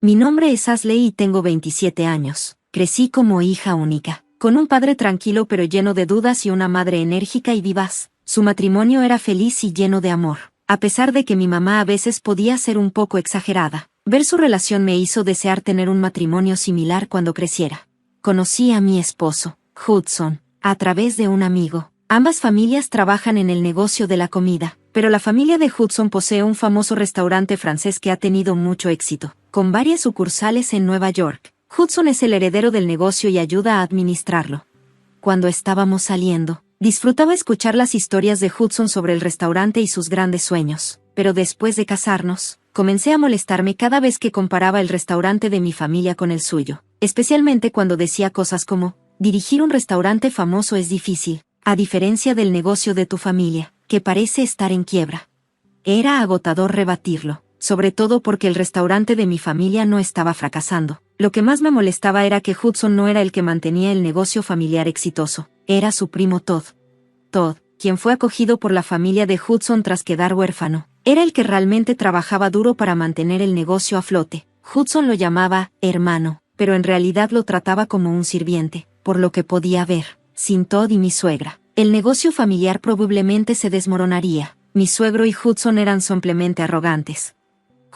Mi nombre es Ashley y tengo 27 años. Crecí como hija única, con un padre tranquilo pero lleno de dudas y una madre enérgica y vivaz. Su matrimonio era feliz y lleno de amor, a pesar de que mi mamá a veces podía ser un poco exagerada. Ver su relación me hizo desear tener un matrimonio similar cuando creciera. Conocí a mi esposo, Hudson, a través de un amigo. Ambas familias trabajan en el negocio de la comida, pero la familia de Hudson posee un famoso restaurante francés que ha tenido mucho éxito, con varias sucursales en Nueva York. Hudson es el heredero del negocio y ayuda a administrarlo. Cuando estábamos saliendo, disfrutaba escuchar las historias de Hudson sobre el restaurante y sus grandes sueños, pero después de casarnos, comencé a molestarme cada vez que comparaba el restaurante de mi familia con el suyo, especialmente cuando decía cosas como, dirigir un restaurante famoso es difícil, a diferencia del negocio de tu familia, que parece estar en quiebra. Era agotador rebatirlo, sobre todo porque el restaurante de mi familia no estaba fracasando. Lo que más me molestaba era que Hudson no era el que mantenía el negocio familiar exitoso, era su primo Todd. Todd, quien fue acogido por la familia de Hudson tras quedar huérfano, era el que realmente trabajaba duro para mantener el negocio a flote. Hudson lo llamaba hermano, pero en realidad lo trataba como un sirviente, por lo que podía ver. Sin Todd y mi suegra, el negocio familiar probablemente se desmoronaría. Mi suegro y Hudson eran simplemente arrogantes.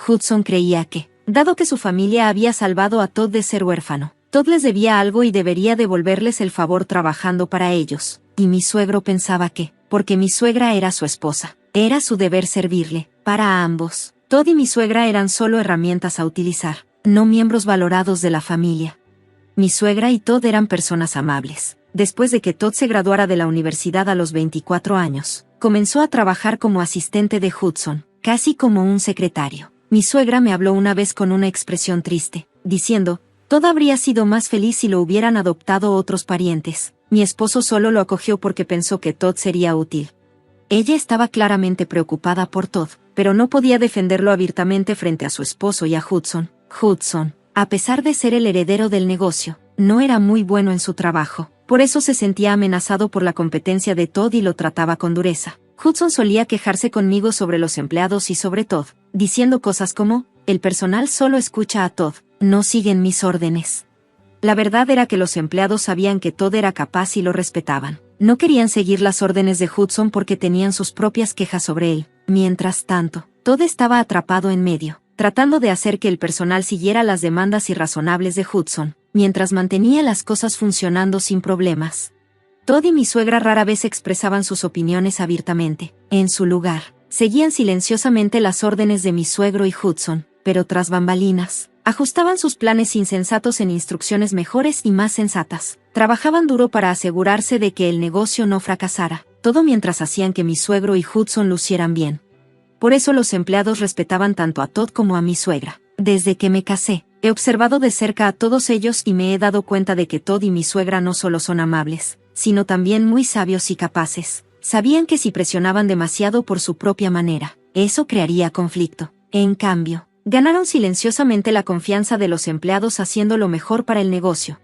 Hudson creía que, dado que su familia había salvado a Todd de ser huérfano, Todd les debía algo y debería devolverles el favor trabajando para ellos. Y mi suegro pensaba que, porque mi suegra era su esposa, era su deber servirle. Para ambos, Todd y mi suegra eran solo herramientas a utilizar, no miembros valorados de la familia. Mi suegra y Todd eran personas amables. Después de que Todd se graduara de la universidad a los 24 años, comenzó a trabajar como asistente de Hudson, casi como un secretario. Mi suegra me habló una vez con una expresión triste, diciendo, Todd habría sido más feliz si lo hubieran adoptado otros parientes. Mi esposo solo lo acogió porque pensó que Todd sería útil. Ella estaba claramente preocupada por Todd, pero no podía defenderlo abiertamente frente a su esposo y a Hudson. Hudson, a pesar de ser el heredero del negocio, no era muy bueno en su trabajo. Por eso se sentía amenazado por la competencia de Todd y lo trataba con dureza. Hudson solía quejarse conmigo sobre los empleados y sobre Todd, diciendo cosas como, el personal solo escucha a Todd, no siguen mis órdenes. La verdad era que los empleados sabían que Todd era capaz y lo respetaban. No querían seguir las órdenes de Hudson porque tenían sus propias quejas sobre él. Mientras tanto, Todd estaba atrapado en medio, tratando de hacer que el personal siguiera las demandas irrazonables de Hudson, mientras mantenía las cosas funcionando sin problemas. Todd y mi suegra rara vez expresaban sus opiniones abiertamente. En su lugar, seguían silenciosamente las órdenes de mi suegro y Hudson, pero tras bambalinas, ajustaban sus planes insensatos en instrucciones mejores y más sensatas. Trabajaban duro para asegurarse de que el negocio no fracasara, todo mientras hacían que mi suegro y Hudson lucieran bien. Por eso los empleados respetaban tanto a Todd como a mi suegra. Desde que me casé, he observado de cerca a todos ellos y me he dado cuenta de que Todd y mi suegra no solo son amables, sino también muy sabios y capaces. Sabían que si presionaban demasiado por su propia manera, eso crearía conflicto. En cambio, ganaron silenciosamente la confianza de los empleados haciendo lo mejor para el negocio.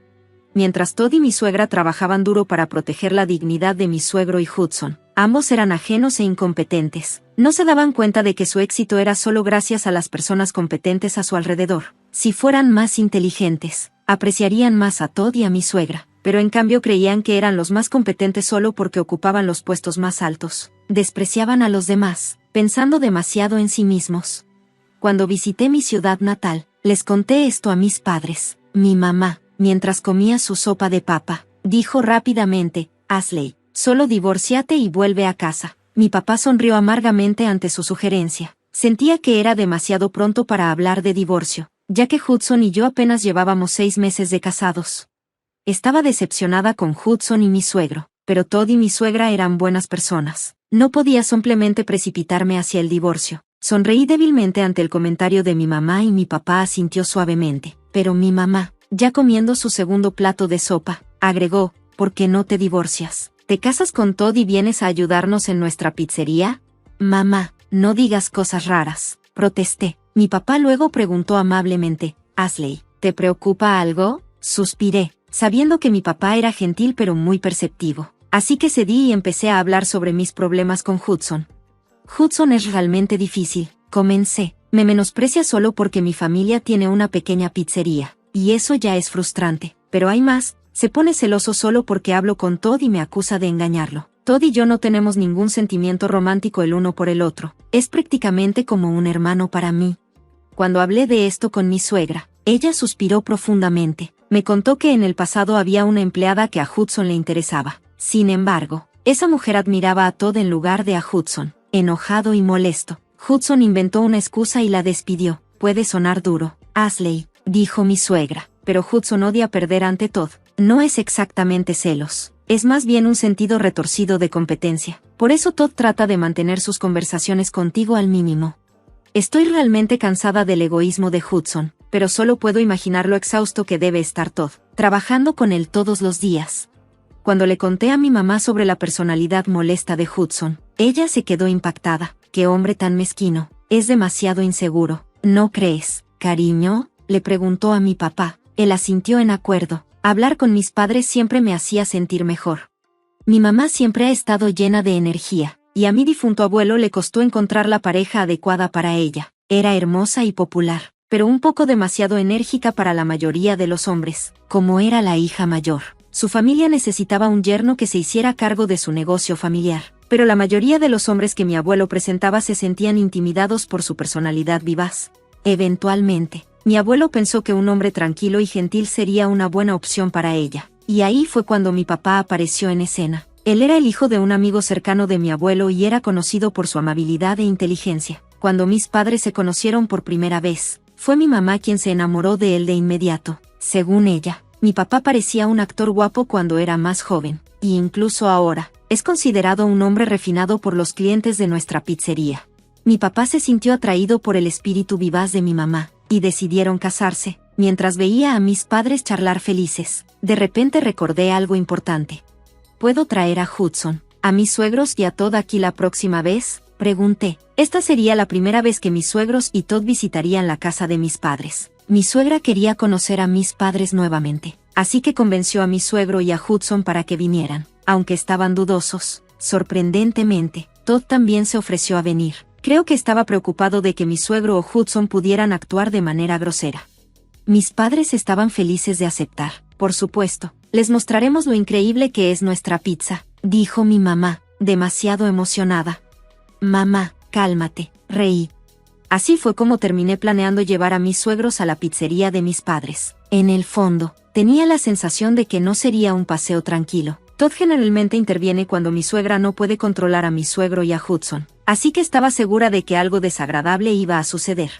Mientras Todd y mi suegra trabajaban duro para proteger la dignidad de mi suegro y Hudson, ambos eran ajenos e incompetentes. No se daban cuenta de que su éxito era solo gracias a las personas competentes a su alrededor. Si fueran más inteligentes, apreciarían más a Todd y a mi suegra, pero en cambio creían que eran los más competentes solo porque ocupaban los puestos más altos. Despreciaban a los demás, pensando demasiado en sí mismos. Cuando visité mi ciudad natal, les conté esto a mis padres. Mi mamá, mientras comía su sopa de papa, dijo rápidamente, Ashley, solo divórciate y vuelve a casa. Mi papá sonrió amargamente ante su sugerencia. Sentía que era demasiado pronto para hablar de divorcio, ya que Hudson y yo apenas llevábamos 6 meses de casados. Estaba decepcionada con Hudson y mi suegro, pero Todd y mi suegra eran buenas personas. No podía simplemente precipitarme hacia el divorcio. Sonreí débilmente ante el comentario de mi mamá y mi papá asintió suavemente. Pero mi mamá, ya comiendo su segundo plato de sopa, agregó, ¿por qué no te divorcias? ¿Te casas con Todd y vienes a ayudarnos en nuestra pizzería? Mamá, no digas cosas raras, protesté. Mi papá luego preguntó amablemente, Ashley, ¿te preocupa algo? Suspiré, sabiendo que mi papá era gentil pero muy perceptivo. Así que cedí y empecé a hablar sobre mis problemas con Hudson. Hudson es realmente difícil, comencé. Me menosprecia solo porque mi familia tiene una pequeña pizzería, y eso ya es frustrante. Pero hay más, se pone celoso solo porque hablo con Todd y me acusa de engañarlo. Todd y yo no tenemos ningún sentimiento romántico el uno por el otro. Es prácticamente como un hermano para mí. Cuando hablé de esto con mi suegra, ella suspiró profundamente. Me contó que en el pasado había una empleada que a Hudson le interesaba. Sin embargo, esa mujer admiraba a Todd en lugar de a Hudson. Enojado y molesto, Hudson inventó una excusa y la despidió. Puede sonar duro, Ashley, dijo mi suegra, pero Hudson odia perder ante Todd. No es exactamente celos. Es más bien un sentido retorcido de competencia. Por eso Todd trata de mantener sus conversaciones contigo al mínimo. Estoy realmente cansada del egoísmo de Hudson, pero solo puedo imaginar lo exhausto que debe estar Todd, trabajando con él todos los días. Cuando le conté a mi mamá sobre la personalidad molesta de Hudson, ella se quedó impactada. ¡Qué hombre tan mezquino! Es demasiado inseguro, ¿no crees, cariño?, le preguntó a mi papá. Él asintió en acuerdo. Hablar con mis padres siempre me hacía sentir mejor. Mi mamá siempre ha estado llena de energía, y a mi difunto abuelo le costó encontrar la pareja adecuada para ella. Era hermosa y popular, pero un poco demasiado enérgica para la mayoría de los hombres. Como era la hija mayor, su familia necesitaba un yerno que se hiciera cargo de su negocio familiar, pero la mayoría de los hombres que mi abuelo presentaba se sentían intimidados por su personalidad vivaz. Eventualmente, mi abuelo pensó que un hombre tranquilo y gentil sería una buena opción para ella, y ahí fue cuando mi papá apareció en escena. Él era el hijo de un amigo cercano de mi abuelo y era conocido por su amabilidad e inteligencia. Cuando mis padres se conocieron por primera vez, fue mi mamá quien se enamoró de él de inmediato. Según ella, mi papá parecía un actor guapo cuando era más joven, y incluso ahora, es considerado un hombre refinado por los clientes de nuestra pizzería. Mi papá se sintió atraído por el espíritu vivaz de mi mamá, y decidieron casarse. Mientras veía a mis padres charlar felices, de repente recordé algo importante. ¿Puedo traer a Hudson, a mis suegros y a Todd aquí la próxima vez?, pregunté. Esta sería la primera vez que mis suegros y Todd visitarían la casa de mis padres. Mi suegra quería conocer a mis padres nuevamente, así que convenció a mi suegro y a Hudson para que vinieran. Aunque estaban dudosos, sorprendentemente, Todd también se ofreció a venir. Creo que estaba preocupado de que mi suegro o Hudson pudieran actuar de manera grosera. Mis padres estaban felices de aceptar. Por supuesto, les mostraremos lo increíble que es nuestra pizza, dijo mi mamá, demasiado emocionada. Mamá, cálmate, reí. Así fue como terminé planeando llevar a mis suegros a la pizzería de mis padres. En el fondo, tenía la sensación de que no sería un paseo tranquilo. Todd generalmente interviene cuando mi suegra no puede controlar a mi suegro y a Hudson, así que estaba segura de que algo desagradable iba a suceder.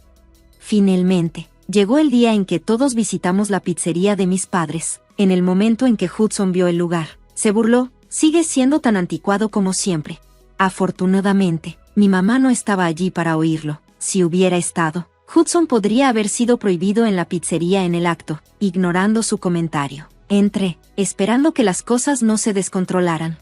Finalmente, llegó el día en que todos visitamos la pizzería de mis padres. En el momento en que Hudson vio el lugar, se burló. Sigue siendo tan anticuado como siempre. Afortunadamente, mi mamá no estaba allí para oírlo. Si hubiera estado, Hudson podría haber sido prohibido en la pizzería en el acto. Ignorando su comentario, entré, esperando que las cosas no se descontrolaran.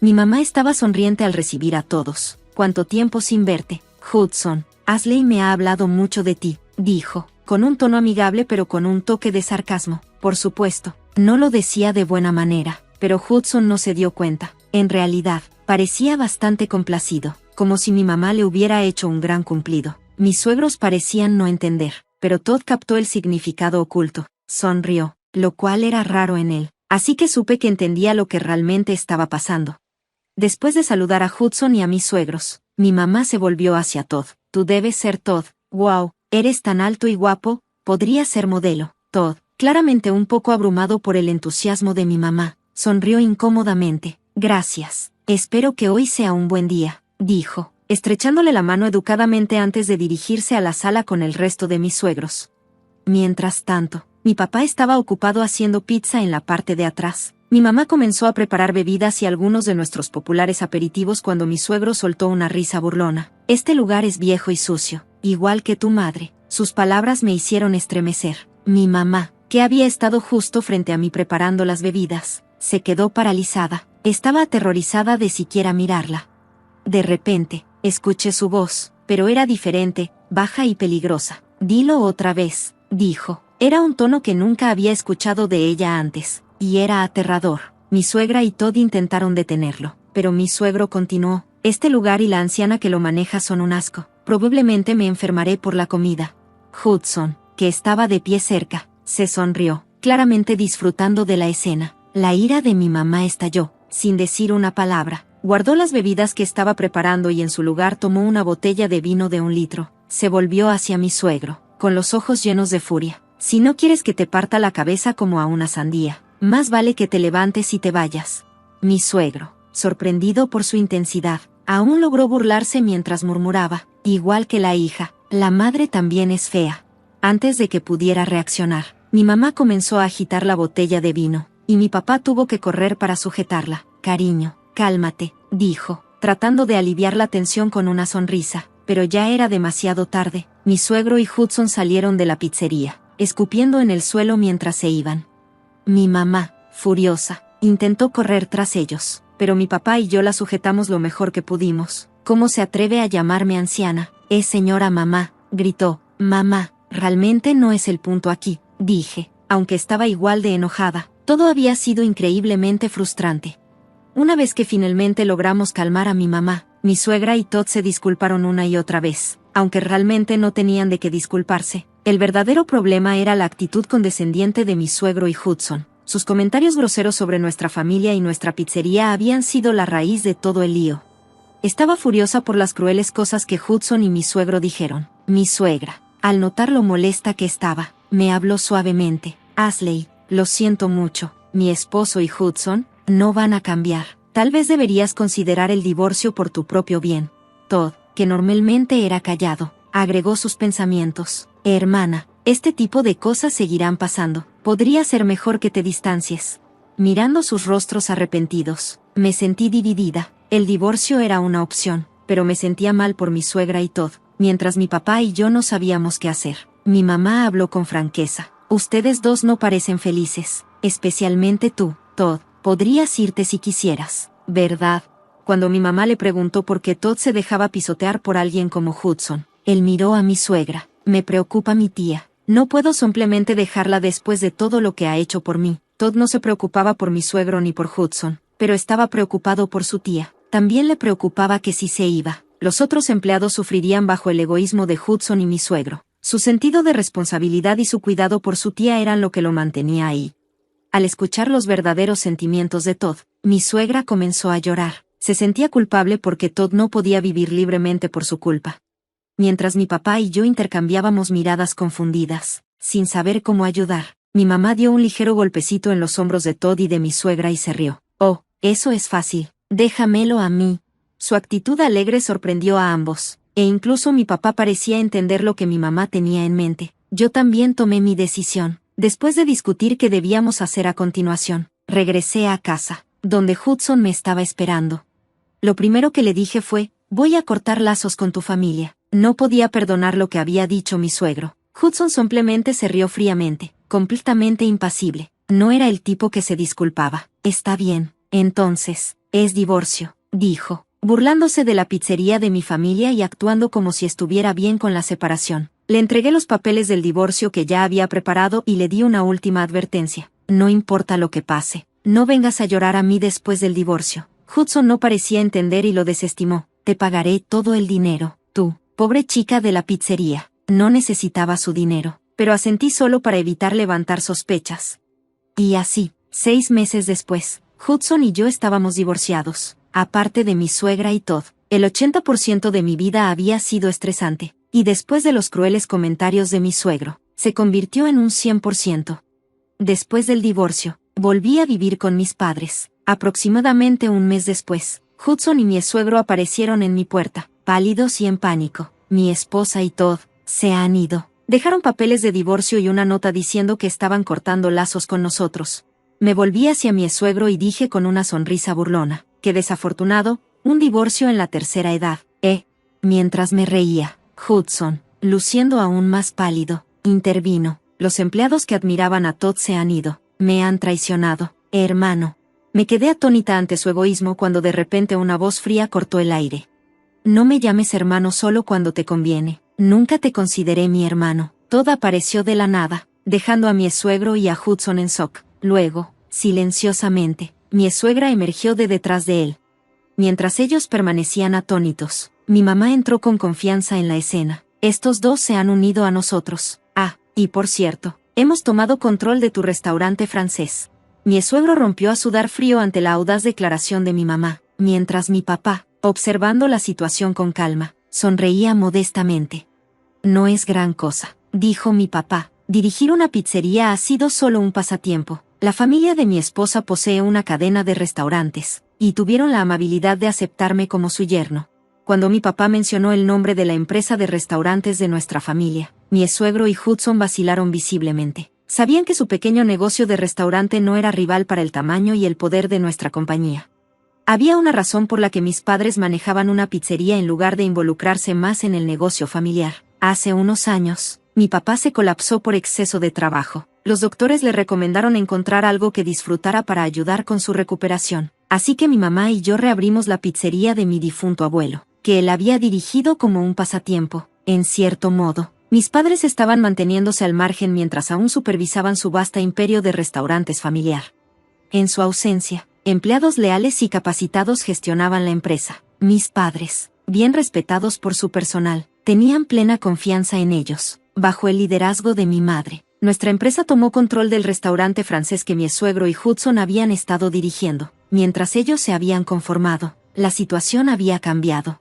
Mi mamá estaba sonriente al recibir a todos. ¿Cuánto tiempo sin verte, Hudson? Ashley me ha hablado mucho de ti, dijo, con un tono amigable pero con un toque de sarcasmo. Por supuesto, no lo decía de buena manera, pero Hudson no se dio cuenta. En realidad, parecía bastante complacido, como si mi mamá le hubiera hecho un gran cumplido. Mis suegros parecían no entender, pero Todd captó el significado oculto. Sonrió, lo cual era raro en él, así que supe que entendía lo que realmente estaba pasando. Después de saludar a Hudson y a mis suegros, mi mamá se volvió hacia Todd. Tú debes ser Todd. Wow, eres tan alto y guapo, podría ser modelo. Todd, claramente un poco abrumado por el entusiasmo de mi mamá, sonrió incómodamente. Gracias. Espero que hoy sea un buen día, dijo, estrechándole la mano educadamente antes de dirigirse a la sala con el resto de mis suegros. Mientras tanto, mi papá estaba ocupado haciendo pizza en la parte de atrás. Mi mamá comenzó a preparar bebidas y algunos de nuestros populares aperitivos cuando mi suegro soltó una risa burlona. Este lugar es viejo y sucio, igual que tu madre. Sus palabras me hicieron estremecer. Mi mamá, que había estado justo frente a mí preparando las bebidas, se quedó paralizada. Estaba aterrorizada de siquiera mirarla. De repente, escuché su voz, pero era diferente, baja y peligrosa. Dilo otra vez, dijo. Era un tono que nunca había escuchado de ella antes, y era aterrador. Mi suegra y Todd intentaron detenerlo, pero mi suegro continuó. Este lugar y la anciana que lo maneja son un asco. Probablemente me enfermaré por la comida. Hudson, que estaba de pie cerca, se sonrió, claramente disfrutando de la escena. La ira de mi mamá estalló, sin decir una palabra. Guardó las bebidas que estaba preparando y en su lugar tomó una botella de vino de 1 litro. Se volvió hacia mi suegro, con los ojos llenos de furia. Si no quieres que te parta la cabeza como a una sandía, más vale que te levantes y te vayas. Mi suegro, sorprendido por su intensidad, aún logró burlarse mientras murmuraba, igual que la hija, la madre también es fea. Antes de que pudiera reaccionar, mi mamá comenzó a agitar la botella de vino, y mi papá tuvo que correr para sujetarla. Cariño, cálmate, dijo, tratando de aliviar la tensión con una sonrisa, pero ya era demasiado tarde. Mi suegro y Hudson salieron de la pizzería, escupiendo en el suelo mientras se iban. Mi mamá, furiosa, intentó correr tras ellos, pero mi papá y yo la sujetamos lo mejor que pudimos. ¿Cómo se atreve a llamarme anciana? Es señora mamá, gritó. Mamá, realmente no es el punto aquí, dije, aunque estaba igual de enojada. Todo había sido increíblemente frustrante. Una vez que finalmente logramos calmar a mi mamá, mi suegra y Todd se disculparon una y otra vez, aunque realmente no tenían de qué disculparse. El verdadero problema era la actitud condescendiente de mi suegro y Hudson. Sus comentarios groseros sobre nuestra familia y nuestra pizzería habían sido la raíz de todo el lío. Estaba furiosa por las crueles cosas que Hudson y mi suegro dijeron. Mi suegra, al notar lo molesta que estaba, me habló suavemente. Ashley, lo siento mucho, mi esposo y Hudson no van a cambiar. Tal vez deberías considerar el divorcio por tu propio bien. Todd, que normalmente era callado, agregó sus pensamientos. Hermana, este tipo de cosas seguirán pasando. Podría ser mejor que te distancies. Mirando sus rostros arrepentidos, me sentí dividida. El divorcio era una opción, pero me sentía mal por mi suegra y Todd, mientras mi papá y yo no sabíamos qué hacer. Mi mamá habló con franqueza. Ustedes dos no parecen felices, especialmente tú, Todd. Podrías irte si quisieras, ¿verdad? Cuando mi mamá le preguntó por qué Todd se dejaba pisotear por alguien como Hudson, él miró a mi suegra. Me preocupa mi tía. No puedo simplemente dejarla después de todo lo que ha hecho por mí. Todd no se preocupaba por mi suegro ni por Hudson, pero estaba preocupado por su tía. También le preocupaba que si se iba, los otros empleados sufrirían bajo el egoísmo de Hudson y mi suegro. Su sentido de responsabilidad y su cuidado por su tía eran lo que lo mantenía ahí. Al escuchar los verdaderos sentimientos de Todd, mi suegra comenzó a llorar. Se sentía culpable porque Todd no podía vivir libremente por su culpa. Mientras mi papá y yo intercambiábamos miradas confundidas, sin saber cómo ayudar, mi mamá dio un ligero golpecito en los hombros de Todd y de mi suegra y se rió. Oh, eso es fácil, déjamelo a mí. Su actitud alegre sorprendió a ambos, e incluso mi papá parecía entender lo que mi mamá tenía en mente. Yo también tomé mi decisión. Después de discutir qué debíamos hacer a continuación, regresé a casa, donde Hudson me estaba esperando. Lo primero que le dije fue, voy a cortar lazos con tu familia. No podía perdonar lo que había dicho mi suegro. Hudson simplemente se rió fríamente, completamente impasible. No era el tipo que se disculpaba. Está bien, entonces, es divorcio, dijo, burlándose de la pizzería de mi familia y actuando como si estuviera bien con la separación. Le entregué los papeles del divorcio que ya había preparado y le di una última advertencia. No importa lo que pase, no vengas a llorar a mí después del divorcio. Hudson no parecía entender y lo desestimó. Te pagaré todo el dinero, tú. Pobre chica de la pizzería, no necesitaba su dinero, pero asentí solo para evitar levantar sospechas. Y así, 6 meses después, Hudson y yo estábamos divorciados. Aparte de mi suegra y Todd, el 80% de mi vida había sido estresante, y después de los crueles comentarios de mi suegro, se convirtió en un 100%. Después del divorcio, volví a vivir con mis padres. Aproximadamente un mes después, Hudson y mi suegro aparecieron en mi puerta, pálidos y en pánico. Mi esposa y Todd se han ido. Dejaron papeles de divorcio y una nota diciendo que estaban cortando lazos con nosotros. Me volví hacia mi suegro y dije con una sonrisa burlona, qué desafortunado, un divorcio en la tercera edad, Mientras me reía, Hudson, luciendo aún más pálido, intervino. Los empleados que admiraban a Todd se han ido. Me han traicionado, hermano. Me quedé atónita ante su egoísmo cuando de repente una voz fría cortó el aire. No me llames hermano solo cuando te conviene. Nunca te consideré mi hermano. Todd apareció de la nada, dejando a mi suegro y a Hudson en shock. Luego, silenciosamente, mi suegra emergió de detrás de él. Mientras ellos permanecían atónitos, mi mamá entró con confianza en la escena. Estos dos se han unido a nosotros. Ah, y por cierto, hemos tomado control de tu restaurante francés. Mi suegro rompió a sudar frío ante la audaz declaración de mi mamá, mientras mi papá, observando la situación con calma, sonreía modestamente. No es gran cosa, dijo mi papá. Dirigir una pizzería ha sido solo un pasatiempo. La familia de mi esposa posee una cadena de restaurantes, y tuvieron la amabilidad de aceptarme como su yerno. Cuando mi papá mencionó el nombre de la empresa de restaurantes de nuestra familia, mi suegro y Hudson vacilaron visiblemente. Sabían que su pequeño negocio de restaurante no era rival para el tamaño y el poder de nuestra compañía. Había una razón por la que mis padres manejaban una pizzería en lugar de involucrarse más en el negocio familiar. Hace unos años, mi papá se colapsó por exceso de trabajo. Los doctores le recomendaron encontrar algo que disfrutara para ayudar con su recuperación. Así que mi mamá y yo reabrimos la pizzería de mi difunto abuelo, que él había dirigido como un pasatiempo. En cierto modo, mis padres estaban manteniéndose al margen mientras aún supervisaban su vasta imperio de restaurantes familiar. En su ausencia, empleados leales y capacitados gestionaban la empresa. Mis padres, bien respetados por su personal, tenían plena confianza en ellos. Bajo el liderazgo de mi madre, nuestra empresa tomó control del restaurante francés que mi suegro y Hudson habían estado dirigiendo. Mientras ellos se habían conformado, la situación había cambiado.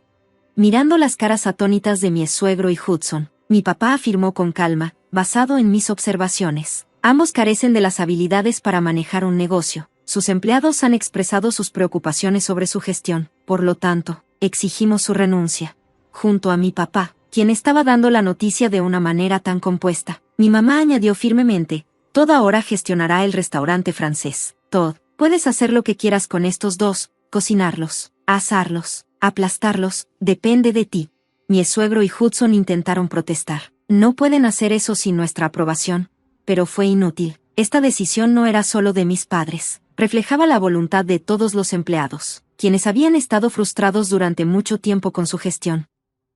Mirando las caras atónitas de mi suegro y Hudson, mi papá afirmó con calma, basado en mis observaciones. Ambos carecen de las habilidades para manejar un negocio. Sus empleados han expresado sus preocupaciones sobre su gestión, por lo tanto, exigimos su renuncia. Junto a mi papá, quien estaba dando la noticia de una manera tan compuesta, mi mamá añadió firmemente, Todd ahora gestionará el restaurante francés. Todd, puedes hacer lo que quieras con estos dos, cocinarlos, asarlos, aplastarlos, depende de ti. Mi suegro y Hudson intentaron protestar. No pueden hacer eso sin nuestra aprobación. Pero fue inútil. Esta decisión no era solo de mis padres. Reflejaba la voluntad de todos los empleados, quienes habían estado frustrados durante mucho tiempo con su gestión.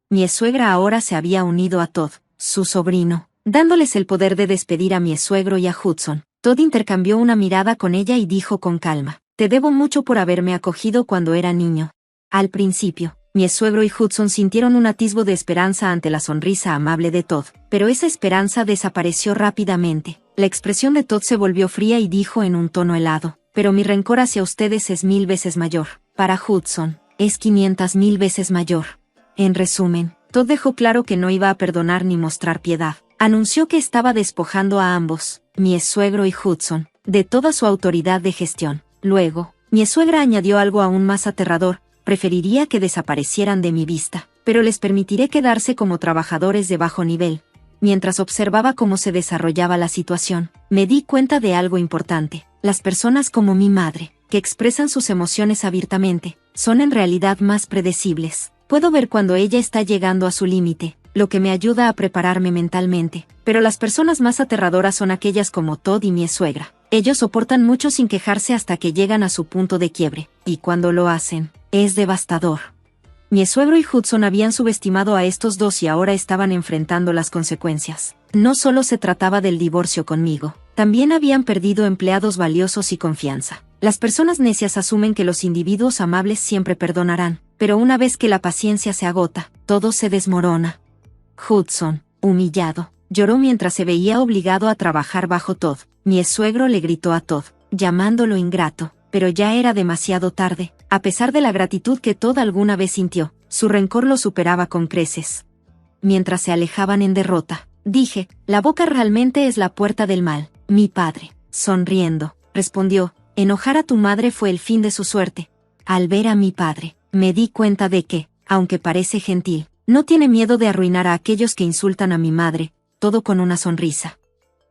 Mi suegra ahora se había unido a Todd, su sobrino, dándoles el poder de despedir a mi suegro y a Hudson. Todd intercambió una mirada con ella y dijo con calma, te debo mucho por haberme acogido cuando era niño. Al principio, mi suegro y Hudson sintieron un atisbo de esperanza ante la sonrisa amable de Todd, pero esa esperanza desapareció rápidamente. La expresión de Todd se volvió fría y dijo en un tono helado, pero mi rencor hacia ustedes es 1000 veces mayor. Para Hudson, es 500.000 veces mayor. En resumen, Todd dejó claro que no iba a perdonar ni mostrar piedad. Anunció que estaba despojando a ambos, mi suegro y Hudson, de toda su autoridad de gestión. Luego, mi suegra añadió algo aún más aterrador, preferiría que desaparecieran de mi vista, pero les permitiré quedarse como trabajadores de bajo nivel. Mientras observaba cómo se desarrollaba la situación, me di cuenta de algo importante. Las personas como mi madre, que expresan sus emociones abiertamente, son en realidad más predecibles. Puedo ver cuando ella está llegando a su límite, lo que me ayuda a prepararme mentalmente. Pero las personas más aterradoras son aquellas como Todd y mi suegra. Ellos soportan mucho sin quejarse hasta que llegan a su punto de quiebre, y cuando lo hacen, es devastador. Mi suegro y Hudson habían subestimado a estos dos y ahora estaban enfrentando las consecuencias. No solo se trataba del divorcio conmigo, también habían perdido empleados valiosos y confianza. Las personas necias asumen que los individuos amables siempre perdonarán, pero una vez que la paciencia se agota, todo se desmorona. Hudson, humillado, lloró mientras se veía obligado a trabajar bajo Todd. Mi suegro le gritó a Todd, llamándolo ingrato, pero ya era demasiado tarde. A pesar de la gratitud que Todd alguna vez sintió, su rencor lo superaba con creces. Mientras se alejaban en derrota, dije, la boca realmente es la puerta del mal. Mi padre, sonriendo, respondió, enojar a tu madre fue el fin de su suerte. Al ver a mi padre, me di cuenta de que, aunque parece gentil, no tiene miedo de arruinar a aquellos que insultan a mi madre, todo con una sonrisa.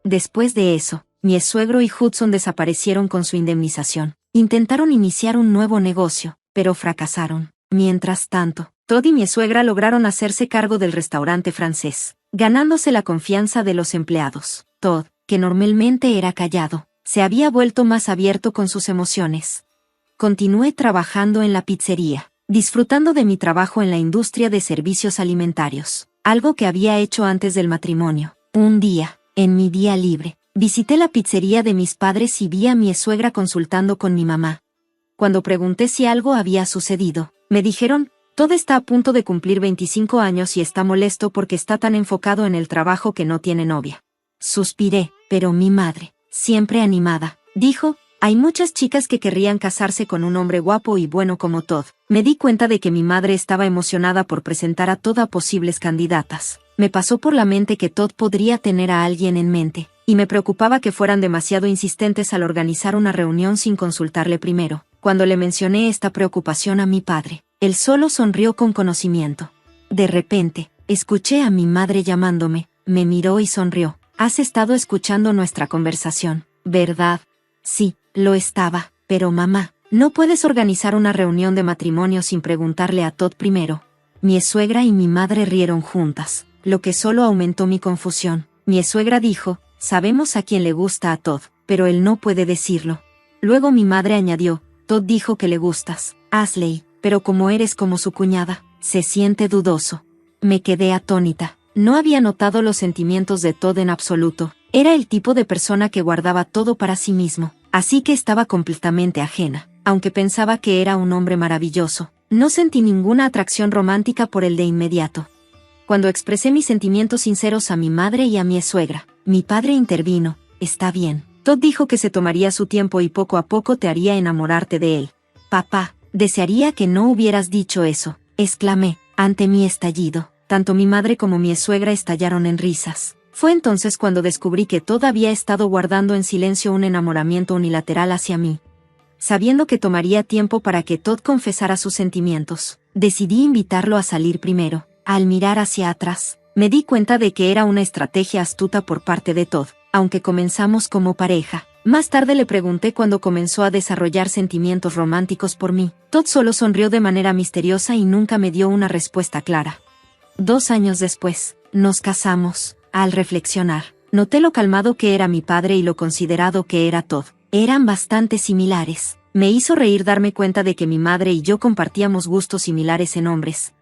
Después de eso, mi suegro y Hudson desaparecieron con su indemnización. Intentaron iniciar un nuevo negocio, pero fracasaron. Mientras tanto, Todd y mi suegra lograron hacerse cargo del restaurante francés, ganándose la confianza de los empleados. Todd, que normalmente era callado, se había vuelto más abierto con sus emociones. Continué trabajando en la pizzería, disfrutando de mi trabajo en la industria de servicios alimentarios, algo que había hecho antes del matrimonio. Un día, en mi día libre, visité la pizzería de mis padres y vi a mi suegra consultando con mi mamá. Cuando pregunté si algo había sucedido, me dijeron, Todd está a punto de cumplir 25 años y está molesto porque está tan enfocado en el trabajo que no tiene novia. Suspiré, pero mi madre, siempre animada, dijo, hay muchas chicas que querrían casarse con un hombre guapo y bueno como Todd. Me di cuenta de que mi madre estaba emocionada por presentar a Todd a posibles candidatas. Me pasó por la mente que Todd podría tener a alguien en mente, y me preocupaba que fueran demasiado insistentes al organizar una reunión sin consultarle primero. Cuando le mencioné esta preocupación a mi padre, él solo sonrió con conocimiento. De repente, escuché a mi madre llamándome, me miró y sonrió. Has estado escuchando nuestra conversación, ¿verdad? Sí, lo estaba, pero mamá, ¿no puedes organizar una reunión de matrimonio sin preguntarle a Todd primero? Mi suegra y mi madre rieron juntas, lo que solo aumentó mi confusión. Mi suegra dijo, sabemos a quién le gusta a Todd, pero él no puede decirlo. Luego mi madre añadió, Todd dijo que le gustas, Ashley, pero como eres como su cuñada, se siente dudoso. Me quedé atónita. No había notado los sentimientos de Todd en absoluto. Era el tipo de persona que guardaba todo para sí mismo, así que estaba completamente ajena. Aunque pensaba que era un hombre maravilloso, no sentí ninguna atracción romántica por él de inmediato. Cuando expresé mis sentimientos sinceros a mi madre y a mi suegra, mi padre intervino, está bien. Todd dijo que se tomaría su tiempo y poco a poco te haría enamorarte de él. Papá, desearía que no hubieras dicho eso, exclamé, ante mi estallido. Tanto mi madre como mi suegra estallaron en risas. Fue entonces cuando descubrí que Todd había estado guardando en silencio un enamoramiento unilateral hacia mí. Sabiendo que tomaría tiempo para que Todd confesara sus sentimientos, decidí invitarlo a salir primero. Al mirar hacia atrás, me di cuenta de que era una estrategia astuta por parte de Todd, aunque comenzamos como pareja. Más tarde le pregunté cuando comenzó a desarrollar sentimientos románticos por mí. Todd solo sonrió de manera misteriosa y nunca me dio una respuesta clara. 2 años después, nos casamos. Al reflexionar, noté lo calmado que era mi padre y lo considerado que era Todd. Eran bastante similares. Me hizo reír darme cuenta de que mi madre y yo compartíamos gustos similares en hombres,